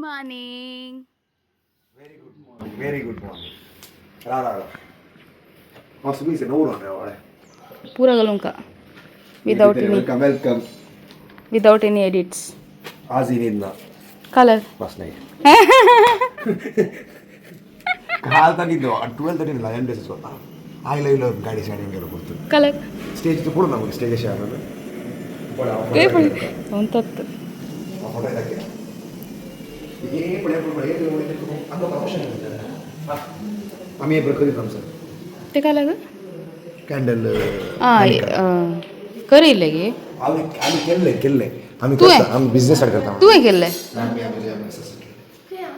Morning. Very good morning. Rara. Mas bisa nurun ya oleh. Pura galungka. Welcome. Without any edits. Azinidna. Color. Last night. ಕಾಲ್ ತಂದಿದ್ದು 12:30 11 days ಗೊತ್ತಾ ಆಯ್ಲ ಇಲ್ಲ ಗಾಡಿ starting ಎಲ್ಲ ಕೊಡ್ತು Color. Stage ಕೂಡ ನಮಗೆ ಸ್ಟೇಜ್ ಶಾಪ್ ಅಲ್ಲ ಒಂತತ್ತು ಫೋಟೋ ಇದಕ್ಕೆ ये बड़े बड़े अंदर प्रमोशन है हम ये ब्रोकरी फ्रॉम सर ते काय लाग कैंडल करी लेगी आम्ही केले आम्ही तू करता हम बिझनेस स्टार्ट करता तू हे केले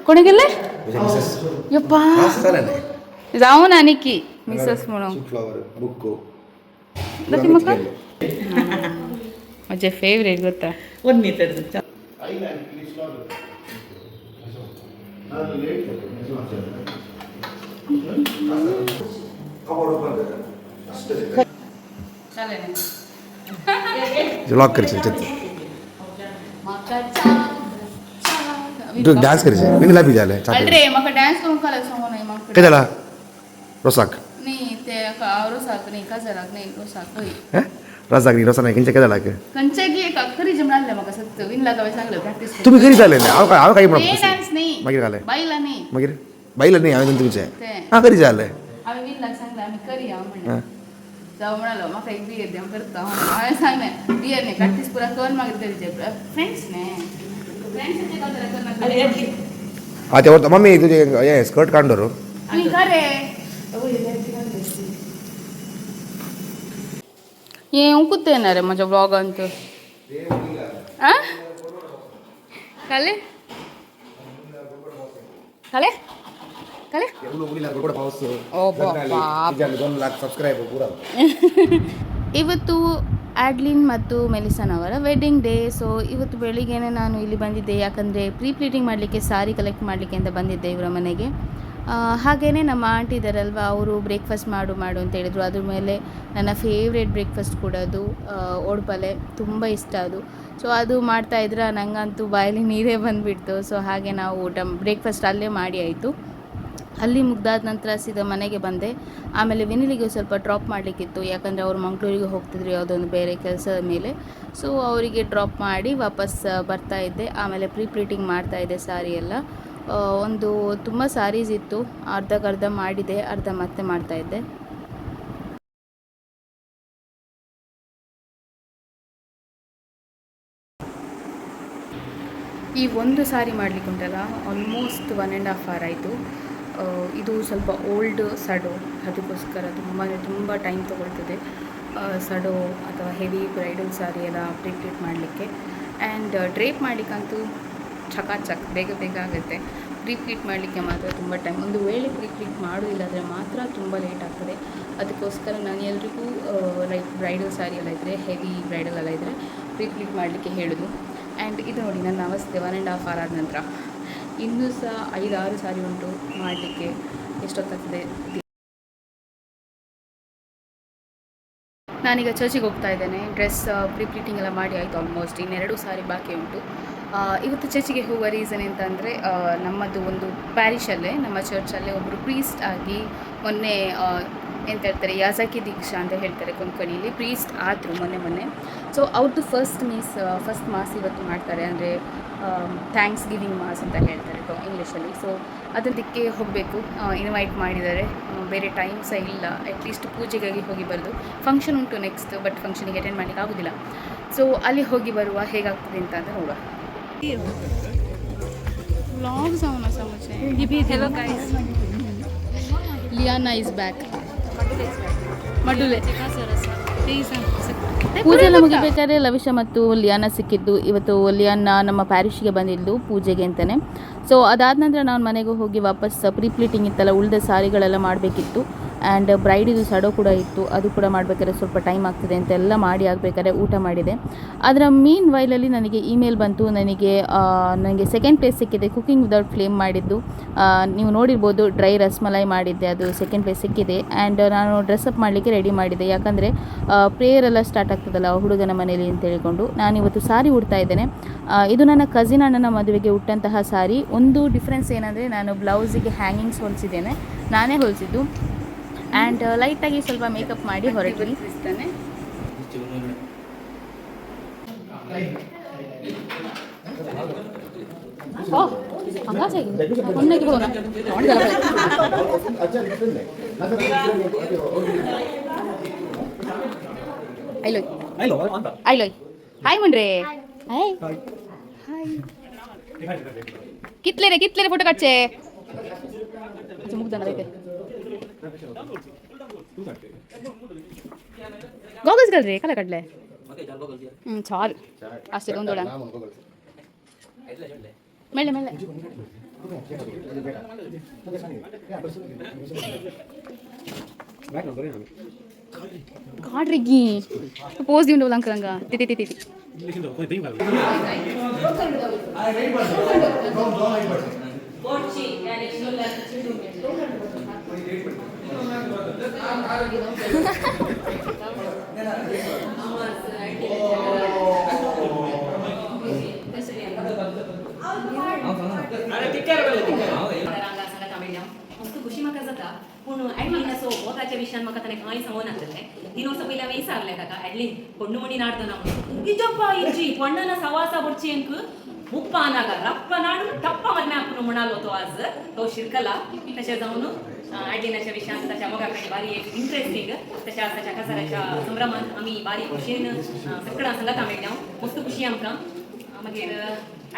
कोणी केले यप्पा जाऊ ना निकी मिसेस म्हणून फ्लावर बुक्को लकी मग माझे फेवरेट ಗೊತ್ತಾ ಒಂದು ಇತ್ತು लॉक करायचे चित्र तू डान्स करायचे मी लाभी झाले अरे मका डान्स करून कला सांगू नाही मग काय झाला रोसाक नाही ते रोसाक नाही काजराक नाही रोसाक होई रोसाक नाही रोसा नाही किंचे काय झाला कंचगी एक खरी जमलाले मका सत्त विनला काय सांगलं प्रॅक्टिस तुम्ही घरी झाले नाही आव काही म्हणत डान्स नाही मगिर झाले बाईला नाही मगिर बाईला नाही आम्ही तुमचे ते हा घरी झाले आम्ही विनला सांगलं आम्ही करी या म्हणे जाऊ म्हणालो मका एक बियर देऊ करता आम्ही सांगले बियर ने प्रॅक्टिस पुरा करून मागे तरी फ्रेंड्स ने फ्रेंड्स ने काय करणार हा तेव्हा मम्मी तुझे हे स्कर्ट काढणार मी करे येऊ कुठे येणार आहे माझ्या ब्लॉगांत काले काले काले ओ ಬಾಬಾ 2 लाख ಸಬ್ಸ್ಕ್ರೈಬರ್ ಪೂರಾ ಇವತ್ತು ಆಡ್ಲಿನ್ ಮತ್ತು ಮೆಲಿಸನ್ ಅವರ ವೆಡ್ಡಿಂಗ್ ಡೇ. ಸೊ ಇವತ್ತು ಬೆಳಿಗ್ಗೆನೇ ನಾನು ಇಲ್ಲಿ ಬಂದಿದ್ದೆ, ಯಾಕಂದರೆ ಪ್ರೀ ಪ್ಲೀಟಿಂಗ್ ಮಾಡಲಿಕ್ಕೆ ಸಾರಿ ಕಲೆಕ್ಟ್ ಮಾಡಲಿಕ್ಕೆ ಅಂತ ಬಂದಿದ್ದೆ ಇವರ ಮನೆಗೆ. ಹಾಗೆಯೇ ನಮ್ಮ ಆಂಟಿ ಇದ್ದಾರಲ್ವ, ಅವರು ಬ್ರೇಕ್ಫಾಸ್ಟ್ ಮಾಡು ಅಂತ ಹೇಳಿದರು. ಅದ್ರ ಮೇಲೆ ನನ್ನ ಫೇವ್ರೇಟ್ ಬ್ರೇಕ್ಫಾಸ್ಟ್ ಕೂಡ ಅದು ಓಡ್ಪಲೆ, ತುಂಬ ಇಷ್ಟ ಅದು. ಸೊ ಅದು ಮಾಡ್ತಾಯಿದ್ರೆ ನನಗಂತೂ ಬಾಯಲ್ಲಿ ನೀರೇ ಬಂದುಬಿಡ್ತು. ಸೊ ಹಾಗೆ ನಾವು ಬ್ರೇಕ್ಫಾಸ್ಟ್ ಅಲ್ಲೇ ಮಾಡಿ ಆಯಿತು. ಅಲ್ಲಿ ಮುಗ್ದಾದ ನಂತರ ಸೀದಾ ಮನೆಗೆ ಬಂದೆ. ಆಮೇಲೆ ವಿನಿಲಿಗೆ ಸ್ವಲ್ಪ ಡ್ರಾಪ್ ಮಾಡಲಿಕ್ಕಿತ್ತು, ಯಾಕಂದರೆ ಅವರು ಮಂಗಳೂರಿಗೆ ಹೋಗ್ತಿದ್ರು ಯಾವುದೊಂದು ಬೇರೆ ಕೆಲಸದ ಮೇಲೆ. ಸೊ ಅವರಿಗೆ ಡ್ರಾಪ್ ಮಾಡಿ ವಾಪಸ್ ಬರ್ತಾಯಿದ್ದೆ. ಆಮೇಲೆ ಪ್ರೀ ಪ್ಲೀಟಿಂಗ್ ಮಾಡ್ತಾಯಿದ್ದೆ ಸಾರಿ ಎಲ್ಲ. ಒಂದು ತುಂಬ ಸಾರೀಸ್ ಇತ್ತು, ಅರ್ಧ ಮಾಡಿದೆ, ಅರ್ಧ ಮತ್ತೆ ಮಾಡ್ತಾಯಿದ್ದೆ. ಈ ಒಂದು ಸಾರಿ ಮಾಡಲಿಕ್ಕೆ ಉಂಟಲ್ಲ ಆಲ್ಮೋಸ್ಟ್ 1.5 hour ಆಯಿತು. ಇದು ಸ್ವಲ್ಪ ಓಲ್ಡ್ ಸಡೋ, ಅದಕ್ಕೋಸ್ಕರ ತುಂಬ ಟೈಮ್ ತೊಗೊಳ್ತದೆ ಸಡೋ ಅಥವಾ ಹೆವಿ ಬ್ರೈಡಲ್ ಸಾರಿ ಎಲ್ಲ ಪ್ಲೀಟ್ ಮಾಡಲಿಕ್ಕೆ. ಆ್ಯಂಡ್ ಡ್ರೇಪ್ ಮಾಡಲಿಕ್ಕಂತೂ ಚಕಾಚಕ್ ಬೇಗ ಆಗುತ್ತೆ. ಪ್ಲೀಟ್ ಮಾಡಲಿಕ್ಕೆ ಮಾತ್ರ ತುಂಬ ಟೈಮ್. ಒಂದು ವೇಳೆ ಪ್ಲೀಟ್ ಮಾಡೋದಿಲ್ಲಾದರೆ ಮಾತ್ರ ತುಂಬ ಲೇಟ್ ಆಗ್ತದೆ. ಅದಕ್ಕೋಸ್ಕರ ನಾನು ಎಲ್ರಿಗೂ ಲೈಕ್ ಬ್ರೈಡಲ್ ಸಾರಿ ಎಲ್ಲ ಇದ್ದರೆ, ಹೆವಿ ಬ್ರೈಡಲ್ ಎಲ್ಲ ಇದ್ದರೆ ಪ್ಲೀಟ್ ಮಾಡಲಿಕ್ಕೆ ಹೇಳೋದು. ಆ್ಯಂಡ್ ಇದು ನೋಡಿ ನನ್ನ ಅವಸ್ಥೆ 1.5 hour ಆದ ನಂತರ ಇನ್ನೂ ಸಹ 5-6 ಸಾರಿ ಉಂಟು ಮಾಡಲಿಕ್ಕೆ. ಎಷ್ಟೊತ್ತಾಗ್ತದೆ. ನಾನೀಗ ಚರ್ಚಿಗೆ ಹೋಗ್ತಾ ಇದ್ದೇನೆ. ಡ್ರೆಸ್ ಪ್ರೀ ಪ್ಲೀಟಿಂಗ್ ಎಲ್ಲ ಮಾಡಿ ಆಯಿತು ಆಲ್ಮೋಸ್ಟ್. ಇನ್ನೆರಡು ಸಾರಿ ಬಾಕಿ ಉಂಟು. ಇವತ್ತು ಚರ್ಚಿಗೆ ಹೋಗುವ ರೀಸನ್ ಎಂತಂದರೆ, ನಮ್ಮದು ಒಂದು ಪ್ಯಾರಿಷಲ್ಲೇ, ನಮ್ಮ ಚರ್ಚಲ್ಲೇ ಒಬ್ಬರು ಪ್ರೀಸ್ಟ್ ಆಗಿ ಮೊನ್ನೆ ಎಂತ ಹೇಳ್ತಾರೆ, ಯಾಜಕಿ ದೀಕ್ಷಾ ಅಂತ ಹೇಳ್ತಾರೆ ಕೊಂಕಣಿಲಿ, ಪ್ರೀಸ್ಟ್ ಆದರು ಮೊನ್ನೆ. ಸೊ ಅವ್ರದ್ದು ಫಸ್ಟ್ ಮಾಸ್ ಇವತ್ತು ಮಾಡ್ತಾರೆ, ಅಂದರೆ ಥ್ಯಾಂಕ್ಸ್ ಗಿವಿಂಗ್ ಮಾಸ್ ಅಂತ ಹೇಳ್ತಾರೆ ಇಂಗ್ಲೀಷಲ್ಲಿ. ಸೊ ಅದಕ್ಕೆ ಹೋಗಬೇಕು, ಇನ್ವೈಟ್ ಮಾಡಿದ್ದಾರೆ. ಬೇರೆ ಟೈಮ್ ಸಹ ಇಲ್ಲ, ಅಟ್ಲೀಸ್ಟ್ ಪೂಜೆಗಾಗಿ ಹೋಗಿ ಬರೋದು. ಫಂಕ್ಷನ್ ಉಂಟು ನೆಕ್ಸ್ಟ್, ಬಟ್ ಫಂಕ್ಷನಿಗೆ ಅಟೆಂಡ್ ಮಾಡಲಿಕ್ಕೆ ಆಗೋದಿಲ್ಲ. ಸೊ ಅಲ್ಲಿ ಹೋಗಿ ಬರುವ ಹೇಗಾಗ್ತದೆ ಅಂತ ನೋಡುವ. ವ್ಲಾಗ್ಸ್ ಅವನ ಸಮಸ್ಯೆ. Hello guys, Liana is back. ಮಡುಲೆ ಪೂಜೆ ಎಲ್ಲ ಮುಗಿಬೇಕಾದ್ರೆ ಲವಿಷ ಮತ್ತು ಲಿಯಾನ ಸಿಕ್ಕಿದ್ದು. ಇವತ್ತು ಲಿಯಾನ ನಮ್ಮ ಪ್ಯಾರಿಶ್ಗೆ ಬಂದಿದ್ದು ಪೂಜೆಗೆ ಅಂತಲೇ. ಸೊ ಅದಾದ ನಂತರ ನಾನು ಮನೆಗೆ ಹೋಗಿ ವಾಪಸ್ ಪ್ರೀ ಪ್ಲೀಟಿಂಗ್ ಇತ್ತಲ್ಲ, ಉಳಿದ ಸಾರಿಗಳೆಲ್ಲ ಮಾಡಬೇಕಿತ್ತು. ಆ್ಯಂಡ್ ಬ್ರೈಡಿದು ಸಡೋ ಕೂಡ ಇತ್ತು, ಅದು ಕೂಡ ಮಾಡಬೇಕಾದ್ರೆ ಸ್ವಲ್ಪ ಟೈಮ್ ಆಗ್ತದೆ ಅಂತೆಲ್ಲ ಮಾಡಿ ಆಗಬೇಕಾದ್ರೆ ಊಟ ಮಾಡಿದೆ. ಅದರ ಮೀನ್ ವೈಲಲ್ಲಿ ನನಗೆ ಇಮೇಲ್ ಬಂತು, ನನಗೆ ಸೆಕೆಂಡ್ ಪ್ಲೇಸ್ ಸಿಕ್ಕಿದೆ ಕುಕಿಂಗ್ ವಿದೌಟ್ ಫ್ಲೇಮ್ ಮಾಡಿದ್ದು. ನೀವು ನೋಡಿರ್ಬೋದು ಡ್ರೈ ರಸ್ಮಲೈ ಮಾಡಿದ್ದೆ, ಅದು ಸೆಕೆಂಡ್ ಪ್ಲೇಸ್ ಸಿಕ್ಕಿದೆ. ಆ್ಯಂಡ್ ನಾನು ಡ್ರೆಸ್ಅಪ್ ಮಾಡಲಿಕ್ಕೆ ರೆಡಿ ಮಾಡಿದ್ದೆ, ಯಾಕಂದರೆ ಪ್ರೇಯರ್ ಎಲ್ಲ ಸ್ಟಾರ್ಟ್ ಆಗ್ತದಲ್ಲ ಹುಡುಗನ ಮನೇಲಿ ಅಂತ ಹೇಳಿಕೊಂಡು ನಾನಿವತ್ತು ಸಾರಿ ಉಡ್ತಾ ಇದ್ದೇನೆ. ಇದು ನನ್ನ ಕಸಿನ್ ಅಣ್ಣನ ಮದುವೆಗೆ ಉಟ್ಟಂತಹ ಸಾರಿ. ಒಂದು ಡಿಫ್ರೆನ್ಸ್ ಏನಂದರೆ ನಾನು ಬ್ಲೌಸಿಗೆ ಹ್ಯಾಂಗಿಂಗ್ಸ್ ಹೊಲಿಸಿದ್ದೇನೆ, ನಾನೇ ಹೊಲಿಸಿದ್ದು. ಆ್ಯಂಡ್ ಲೈಟಾಗಿ ಸ್ವಲ್ಪ ಮೇಕಪ್ ಮಾಡಿ ಹೊರಟಿನಿ. ಹಾಯ್ ಮುಂಡ್ರೆ, ಹಾಯ್ ಕಿತ್ಲೇರೆ ಫೋಟೋ ಕಟ್ಸೆ ಮುಗ್ದೈತೆ. ಗೋಗಲ್ಸ್ಗಳ್ರಿ ಕಲ ಕಡ್ಲೆ ಚಾಲ್ ಅಷ್ಟೇ ಒಂದೋಳ ಮೆಲ್ಲೆ ಮೆಲ್ಲೆ ಕಾಡ್ರಿಗಿ ಪೋಸ್ ದಿ ಉಂಡು ಅಂಕರಂಗ ತಿತಿ ತಿತಿ खुशी म्हाका जाता पूण ॲडलीन असो ताच्या विशयान म्हाका ताणें खंय सांगून नासलें. दिनो असो पयल्या विचारलें ताका ॲडलीन पण्णू मणी नाड्दो ना म्हणून इजप्प इज्जी पण्णನ ಸವಾಸ ಬರ್ಚಿ ಅಂಕ ಮುಪ್ಪ ಅನಾಗ ರಪ್ಪ ನಾಡು टप्पा मधल्या आपण म्हणालो तो आज तो शिरकला तशें जावन ॲडलिनाच्या विशयान ताच्या मोगा कडेन बारी एक इंट्रस्टींग तशें ताच्या कासाराच्या संभ्रमांत आमी बारी खोशयेन सगळ्यां सांगाता मेळ्ळ्या. मस्त खुशी आमकां. मागीर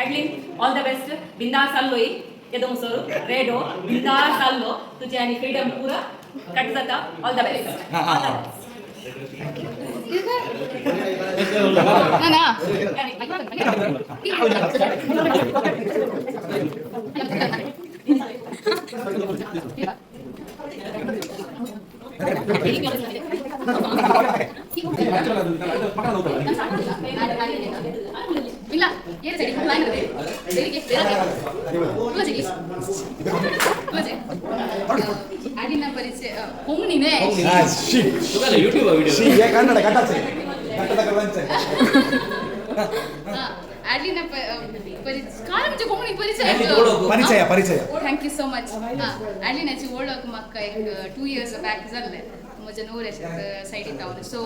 ॲडलीन ऑल द बेस्ट, बिंदास जाल्लोय येदो मुसोर रेडो बिंदास जाल्लो तुजें आनी फ्रीडम पुरा कट जाता. All the best. ಇಲ್ಲ ಏನು ಸರಿ ಪ್ಲಾನ್ ಇದೆ ಬೆಳಿಗ್ಗೆ ಅಡಿನ ಪರಿಚಯ ಹೊಮ್ಮನಿನೇ ಯೂಟ್ಯೂಬ್ ವಿಡಿಯೋ ಕನ್ನಡ ಕಟ್ಟಾಚೆ ಕಟ್ಟದ ಕಲಂಚೆ ಅಡಿನ ಪರಿಚಯ ಪರಿಚಯ ಥ್ಯಾಂಕ್ ಯು सो मच. अडलिनाची ओळख म्हाका एक 2 years बॅक जाल्ले. म्हज्या न्हवऱ्याच्या सायडीन रावन सो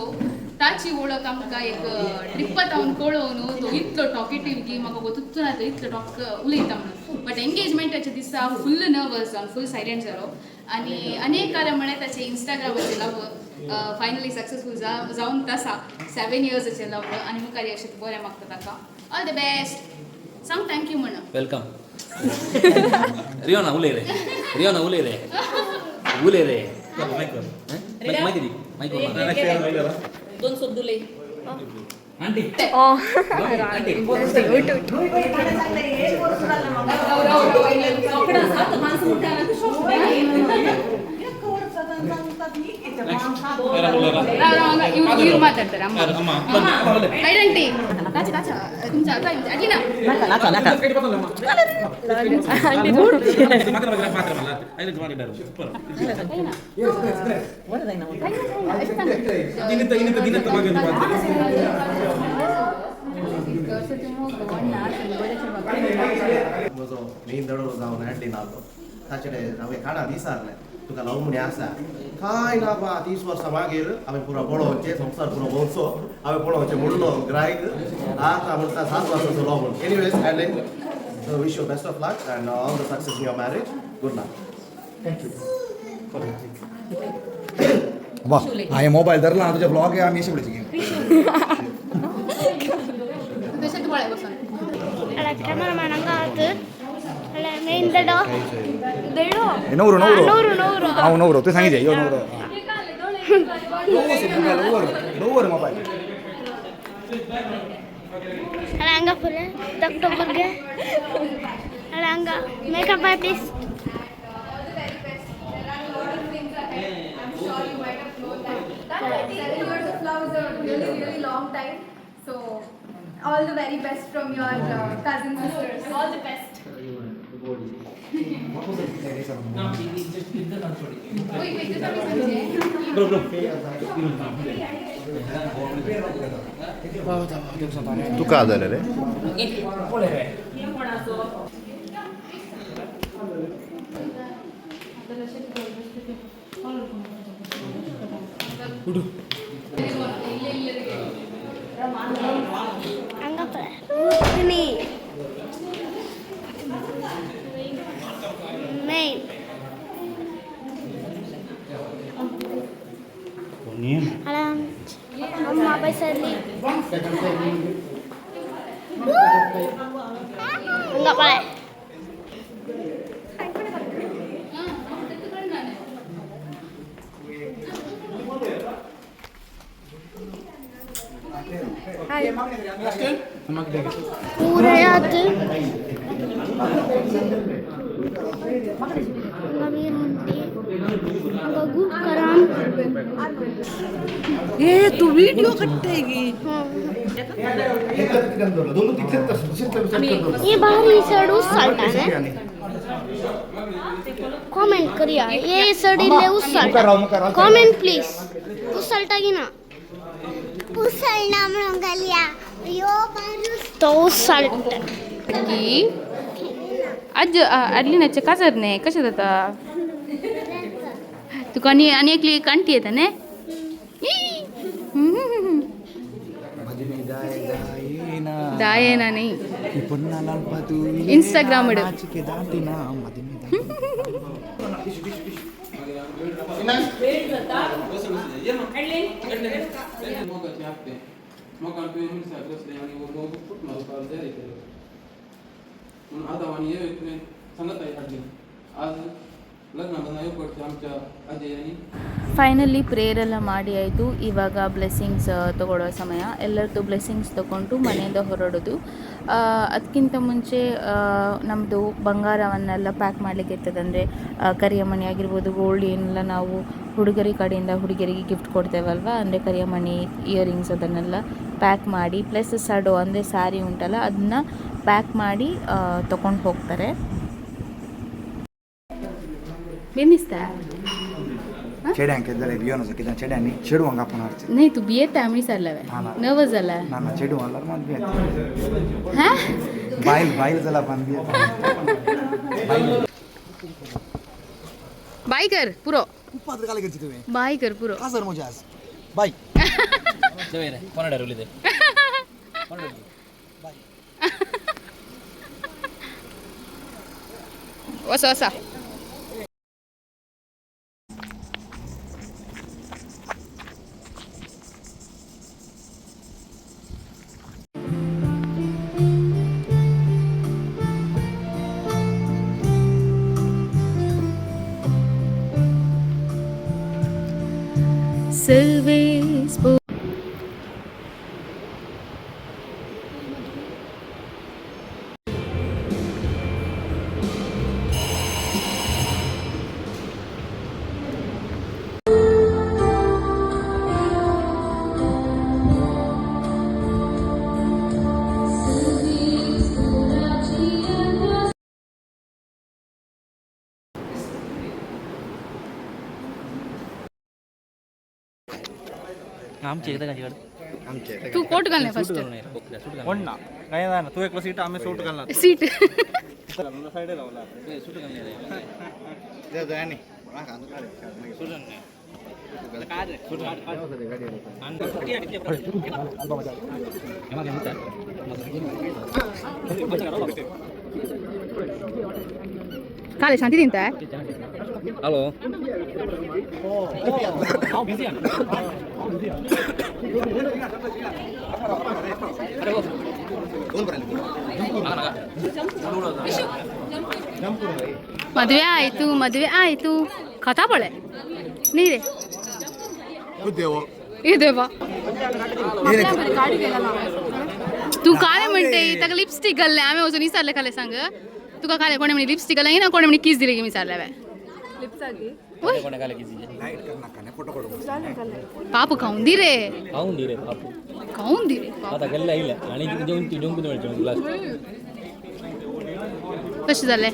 ताची ओळख आमकां एक ट्रिपात हांव कळोवन तो इतलो टॉकेटीव की म्हाका गोतूच ना तो इतलो टॉक उलयता म्हणून. बट एंगेजमेंटाच्या दिसा फुल्ल नर्वस जावन फुल सायलेंट जालो आनी अनेक कारणामुळे ताचे इंस्टाग्रामाचेर लव फायनली सक्सेसफूल जावन आसा. 7 yearsचे लव आनी मुखार अशें बरें मागता ताका. All the best. सांग थँक्यू म्हण. वेलकम. रियोना उले रे माइक दोन शब्द उलय आंटी आंटी ಇವ್ರು ಮಾತಾಡ್ತಾರೆ ಅಮ್ಮ ಐಡೆಂಟಿ तुमच्या अडलिना मेन दडो जावन ॲडलीन आलो ताचे कडेन हांवें काडा विचारलें तुका लव म्हणी आसा काय ना बा 30 वर्सां मागीर हांवें पुरो पळोवचें संवसार पुरो भोंवचो हांवें पळोवचें म्हणलो ग्रायक आतां म्हणटा 7 वर्सांचो लव म्हणून. Anyways Adeline wish you best of luck and all the success in your marriage. Good night. Thank you. वा हांवें मोबायल धरला तुजे ब्लॉग आमी अशें पळयची नवरो हांव नवरो तूं सांगिजे यो नवरो mobile Alanga pula, Dr. Burger. Alanga, makeup artist. 7 years of love is a really, really long time. So, all the very best from your cousin sisters. All the best. तू का झालं रे Anggap ini main. Alam, mama apa sih? Enggak boleh. Pura ya tuh. ए तू video कट्टेगी ये बाहरी सड़ उस साल्टा है कमेंट करिए ये सड़ी ले उस साल्टा कमेंट प्लीज उस साल्टा की ना उस साल्टा मंगलिया यो बारूस तो उस साल्टा की आज ॲडलिनाच्या काजरने कशा जाता तुका अनेकली कांटी येता ने दायेना नाही इंस्टाग्राम ಫೈನಲಿ ಪ್ರೇಯರ್ ಎಲ್ಲ ಮಾಡಿ ಆಯಿತು. ಇವಾಗ ಬ್ಲೆಸ್ಸಿಂಗ್ಸ್ ತೊಗೊಳ್ಳೋ ಸಮಯ. ಎಲ್ಲರದ್ದು ಬ್ಲೆಸ್ಸಿಂಗ್ಸ್ ತೊಗೊಂಡು ಮನೆಯಿಂದ ಹೊರಡೋದು. ಅದಕ್ಕಿಂತ ಮುಂಚೆ ನಮ್ಮದು ಬಂಗಾರವನ್ನೆಲ್ಲ ಪ್ಯಾಕ್ ಮಾಡಲಿಕ್ಕೆ ಇರ್ತದೆ. ಅಂದರೆ ಕರಿಯಮಣಿ ಆಗಿರ್ಬೋದು, ಗೋಲ್ಡ್ ಏನೆಲ್ಲ ನಾವು ಹುಡುಗರಿ ಕಡೆಯಿಂದ ಹುಡುಗರಿಗೆ ಗಿಫ್ಟ್ ಕೊಡ್ತೇವಲ್ವ, ಅಂದರೆ ಕರಿಯಮಣಿ, ಇಯರಿಂಗ್ಸ್ ಅದನ್ನೆಲ್ಲ ಪ್ಯಾಕ್ ಮಾಡಿ, ಪ್ಲಸ್ ಸಡೋ ಅಂದರೆ ಸ್ಯಾರಿ ಉಂಟಲ್ಲ ಅದನ್ನ ಪ್ಯಾಕ್ ಮಾಡಿ ತೊಗೊಂಡು ಹೋಗ್ತಾರೆ. बेनिस्ता चेड्यांक जाल्यार भियोन आसा कित्याक चेड्यांनी चेडवांक आपण हाडचे नाही तू बियेता आमी सरलावे नर्वस जाला ना ना चेडू जाल्यार मात भियेता हा बायल जाल्यार पण भियेता बाय कर पुरो उपात्र काले करची तुवें बाय कर पुरो का सर मजा आज बाय देवे रे कोण डरवली ते वसा वसा Service आमचे एकदा काहीकडे तू कोट घालणे फर्स्ट कोण ना काय ना तू एक सीट आम्ही सूट घालणार सीट साइड लावला सूट घालणे दे दे आणि सूट घालणे काय रे सूट काले शांती दिनता है हॅलो ಮದುವೆ ಆಯ್ತು ಕಥಾ ಬಳೆ ನೀರೇ देवा तू काय म्हणते ताका लिपस्टिक घालले आम्ही वचून विचारले खाले सांग तुका काय कोणी म्हणे लिपस्टिक घालले ना कोणी म्हणे किस दिले की विचारले कोण काले किसी लाइट करना कने फोटो करो पापू खाऊन दे रे खाऊन दे रे बापू खाऊन दे रे आता केला ಇಲ್ಲ आणि जेवून मिळतो लास्ट कसे झाले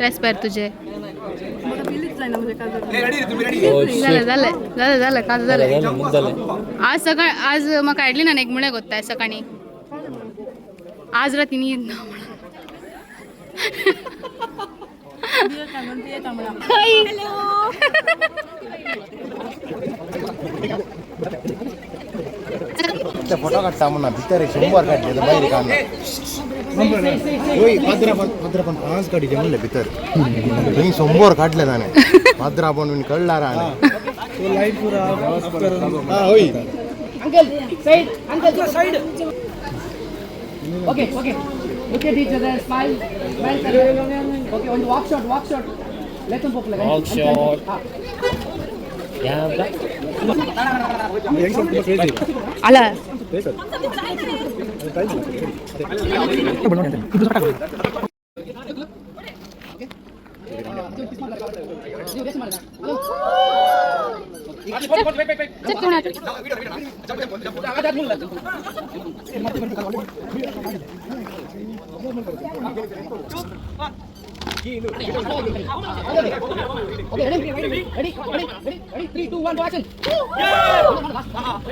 रेस्पेर तुझे रेडी तुम्ही रेडी झालं का झालं मग झालं आज म्हाका आयडलिनान एक म्हणे गोत्ताय सकाळी आज राती न्हीद ना फोटो काढता म्हणा भितर 100 काढले बाहेर काम होय मात्र पण 5 काढीचे म्हणले भितर तुम्ही 100 काढले जाणे मात्र आपण कळला राणे तो लाईट पुरा हां होय Uncle, side. Okay. Look at each other, smile. Okay, on the walk shot. Let them pop like Walk shot. ಅಲ್ಲ Okay, ready? 3, 2, 1, action. Okay,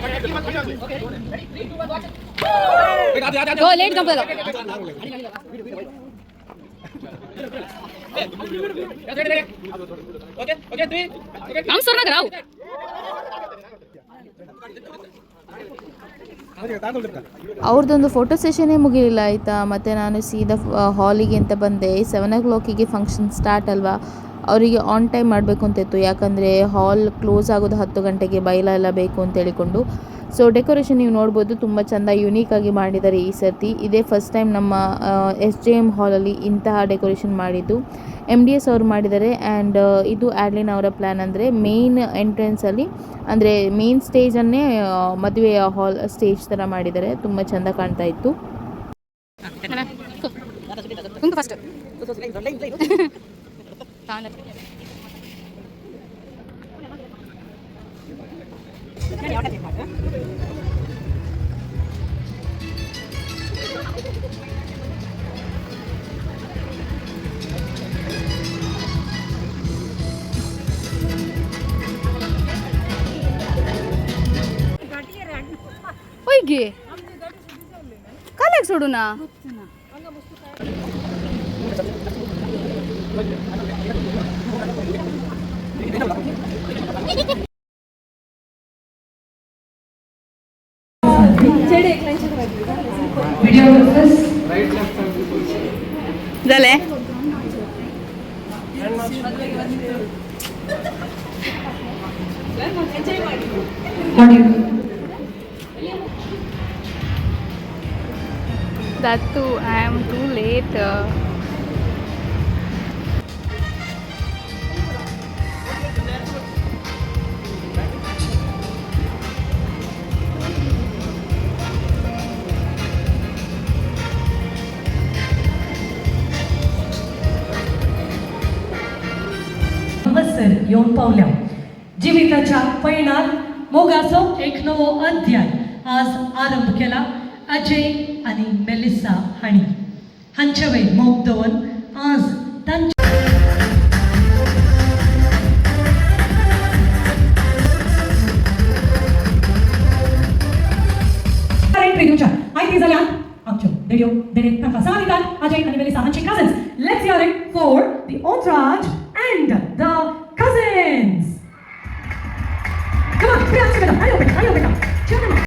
ready? 3, 2, 1, action. ಗೋ ಲೇಟ್ ಕಂಪದ काम सोड ना कराव ಅವ್ರದ್ದೊಂದು ಫೋಟೋ ಸೆಷನ್ನೇ ಮುಗಿಲಿಲ್ಲ ಆಯಿತಾ ಮತ್ತು ನಾನು ಸೀದಾ ಹಾಲಿಗೆ ಅಂತ ಬಂದೆ 7 o'clock ಫಂಕ್ಷನ್ ಸ್ಟಾರ್ಟ್ ಅಲ್ವಾ ಅವರಿಗೆ ಆನ್ ಟೈಮ್ ಮಾಡಬೇಕು ಅಂತಿತ್ತು ಯಾಕಂದರೆ ಹಾಲ್ ಕ್ಲೋಸ್ ಆಗೋದು 10 ಗಂಟೆಗೆ ಬೈಲ ಎಲ್ಲ ಬೇಕು ಅಂತ ಹೇಳಿಕೊಂಡು ಸೊ ಡೆಕೋರೇಷನ್ ನೀವು ನೋಡ್ಬೋದು ತುಂಬ ಚೆಂದ ಯುನೀಕಾಗಿ ಮಾಡಿದ್ದಾರೆ ಈ ಸರ್ತಿ ಇದೇ ಫಸ್ಟ್ ಟೈಮ್ ನಮ್ಮ SJM ಹಾಲಲ್ಲಿ ಇಂತಹ ಡೆಕೋರೇಷನ್ ಮಾಡಿದ್ದು MDS ಅವರು ಮಾಡಿದ್ದಾರೆ ಆ್ಯಂಡ್ ಇದು ಆ್ಯಡ್ಲಿನ್ ಅವರ ಪ್ಲ್ಯಾನ್ ಅಂದರೆ ಮೇನ್ ಎಂಟ್ರೆನ್ಸಲ್ಲಿ ಅಂದರೆ ಮೇನ್ ಸ್ಟೇಜನ್ನೇ ಮದುವೆಯ ಹಾಲ್ ಸ್ಟೇಜ್ ಥರ ಮಾಡಿದ್ದಾರೆ ತುಂಬ ಚೆಂದ ಕಾಣ್ತಾ ಇತ್ತು ಫಸ್ಟ್ ಹೋಯ್ಗೆ ಕಾಲಾಗ सोडू ना झाले that too I am too late sir येऊन पावल्या जिविताच्या पैणात मोगाचो एक नवो अध्याय आज आरंभ केला अजय आणि मेलिसा हाणी हांचे वयर मोग दवन आज तांच्या माहिती जाल्यार आमच्यो देड्यो देडेक तांकां सांगितात अजय आणि मेलिसा हांचे cousins let's hear it for the entourage and the cousins. Come on, put your hands together. Ayo beta. Cheer them up.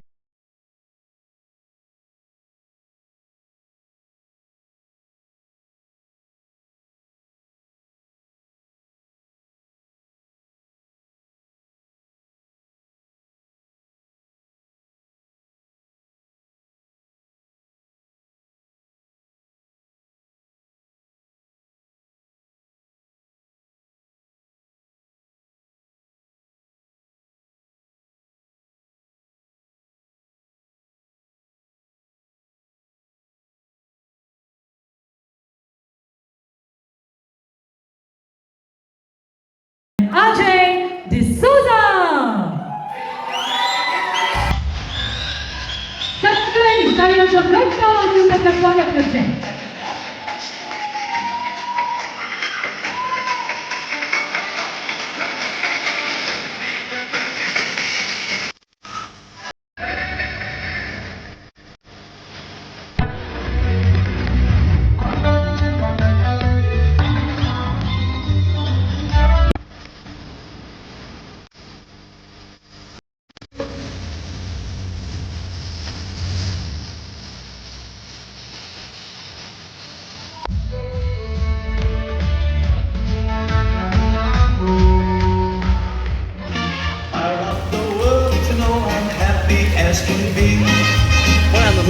Gianfranco Nuno Carvalho Cruze.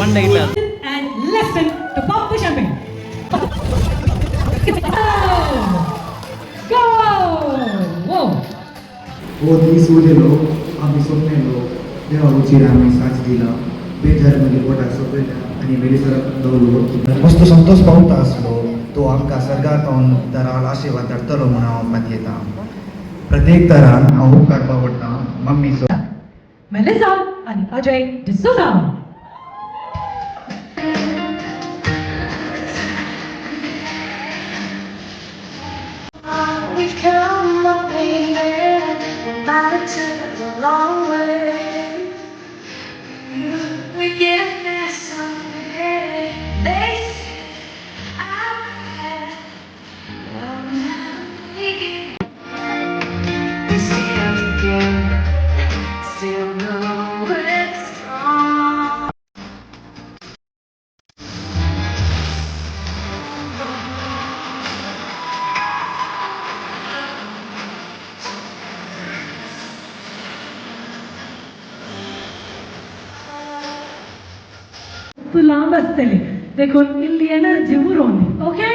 ಮಂಡೆ ಇಲ್ಲ And Leston to pop the champagne. Go! Whoa! व 30 उजेलो आम्ही स्वप्नेलो देवा उचिरा आम्ही साथ दिला बेधर्मागे पोटाक सोपयला आणि मेलिसार दवरलो मस्त संतोष पावता आसलो तो आमकां सर्गांतून तराल आशिर्वाद धाडटलो म्हणून हांव मातयेतां प्रत्येक तरान हांव उपकार पावडटा मम्मीचो Melissa and Ajay D'Souza. We've come up here, but it's a long way. We get there someday. They say I'm bad. Well, now we get still good, still going strong. Full bastele. देखो ಇಲ್ಲಿ energy ಊರೋನಿ. Okay?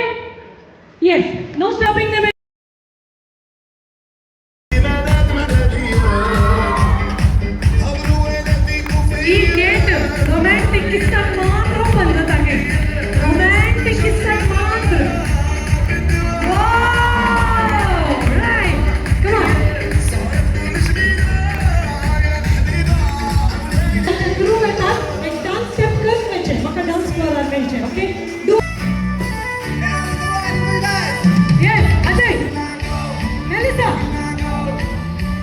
Yes. No stopping them. ಈ gate romantic kiss ಮಾತ್ರ ಬಂದದಾಗೆ romantic kiss ಮಾತ್ರ wow right come on through with us and dance step plus mention maka dance floor mention okay do yes Ajay Melissa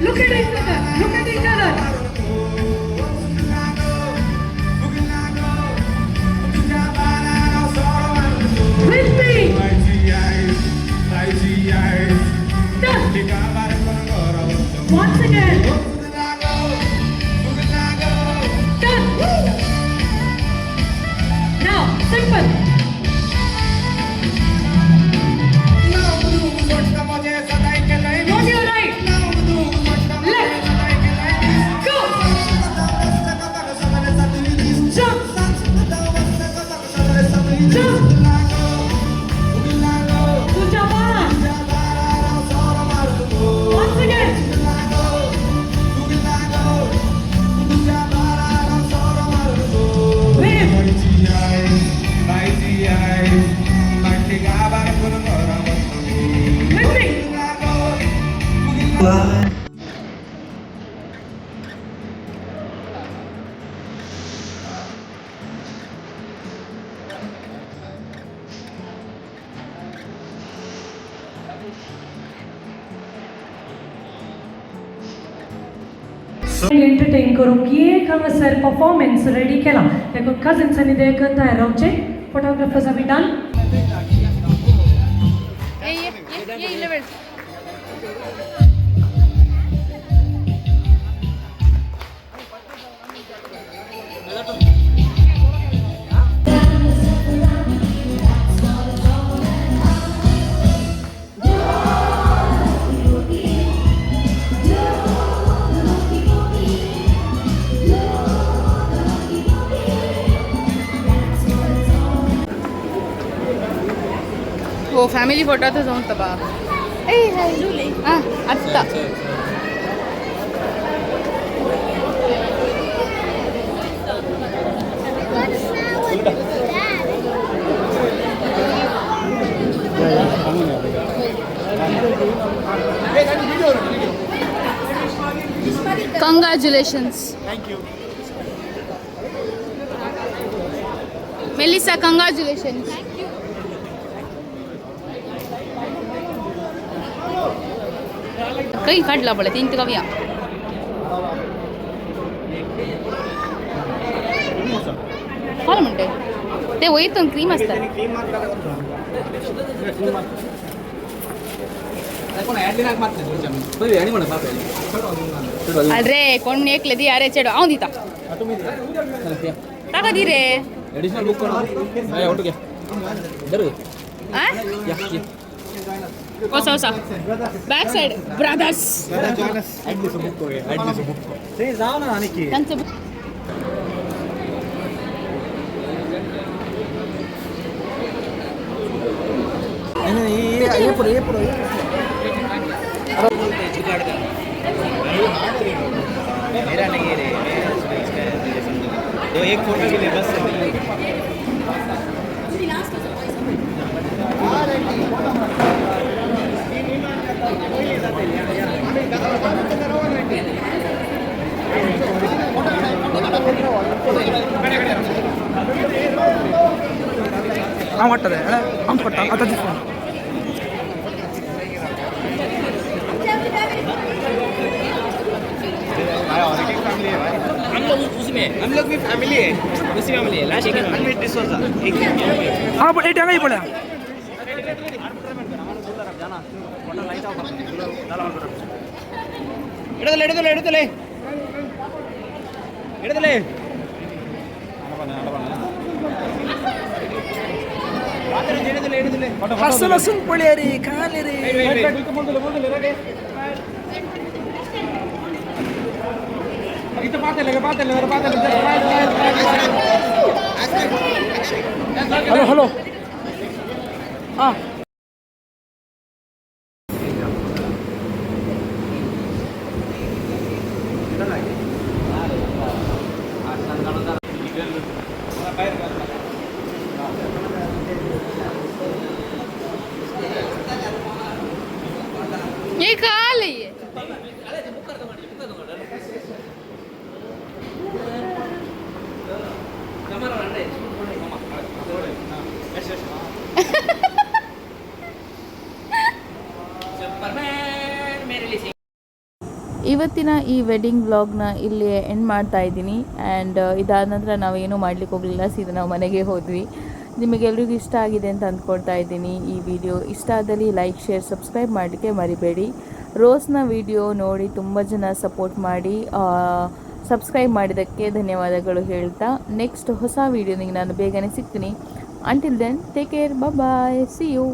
look at each other with me done once again done now simple go to your right left go jump jump Ujjabara once again wave with me entertain करूंक एक हांगासर performance ready केला देखो cousins आनी ते करताय रावचे photographers R be done हो फॅमिली फोटो तर जाऊन तबा आत्ता Congratulations. Thank you. Melissa congratulations. ಕೈ ಕಾಡ್ಲ ಬಳೆ ತಿಂತ ಕವಿಯ ಕಾಲ ಮುಂಟೆ ते ಹೋಯ್ತು ಒಂದು ಕ್ರೀಮ್ ಹಚ್ತಾರೆ ಅಲ್ರೇ ಕೊಂಡು ಏಕ್ಲೆದಿ ಯಾರೇ ಚೆಡು ಅವನಿತ ತಗದೀರೆ एडिशनल बुक करो आया ಒಟ್ಟಿಗೆ ಬರು ಹೊಸ ಹೊಸ ಬ್ಯಾಕ್ ಸೈಡ್ ಬ್ರದರ್ಸ್ मेरा नहीं है रे तो एक फोटो के लिए बस ಮಾಡ್ತದೆ ಅವ್ನು ಕೊಟ್ಟ ಅದು हम लोग भी फैमिली है उसी फैमिली है लास्ट एक डिसोजा एक हाँ बट ये टंगा ही पड़ा ಎಡದಲೆ ಹಸಲು ಸುಮ್ ಪೊಳಿಯರಿ ಖಾಲಿರಿ ಹಲೋ ಹಲೋ ಹಾಂ ये खा लिए ಇವತ್ತಿನ ಈ ವೆಡ್ಡಿಂಗ್ ವ್ಲಾಗ್ನ ಇಲ್ಲಿ ಎಂಡ್ ಮಾಡ್ತಾ ಇದ್ದೀನಿ. ಆ್ಯಂಡ್ ಇದಾದ ನಂತರ ನಾವು ಏನೂ ಮಾಡ್ಲಿಕ್ಕೆ ಹೋಗಲಿಲ್ಲ, ಸೀದಾ ನಾವು ಮನೆಗೆ ಹೋದ್ವಿ. ನಿಮಗೆಲ್ರಿಗೂ ಇಷ್ಟ ಆಗಿದೆ ಅಂತ ಅಂದ್ಕೊಳ್ತಾ ಇದ್ದೀನಿ. ಈ ವಿಡಿಯೋ ಇಷ್ಟ ಆದಲ್ಲಿ ಲೈಕ್, ಶೇರ್, ಸಬ್ಸ್ಕ್ರೈಬ್ ಮಾಡಲಿಕ್ಕೆ ಮರಿಬೇಡಿ. ರೋಸ್ನ ವಿಡಿಯೋ ನೋಡಿ ತುಂಬ ಜನ ಸಪೋರ್ಟ್ ಮಾಡಿ ಸಬ್ಸ್ಕ್ರೈಬ್ ಮಾಡಿದ್ದಕ್ಕೆ ಧನ್ಯವಾದಗಳು ಹೇಳ್ತಾ ನೆಕ್ಸ್ಟ್ ಹೊಸ ವಿಡಿಯೋನಿಗೆ ನಾನು ಬೇಗನೆ ಸಿಗ್ತೀನಿ. Until then take care, bye, see you.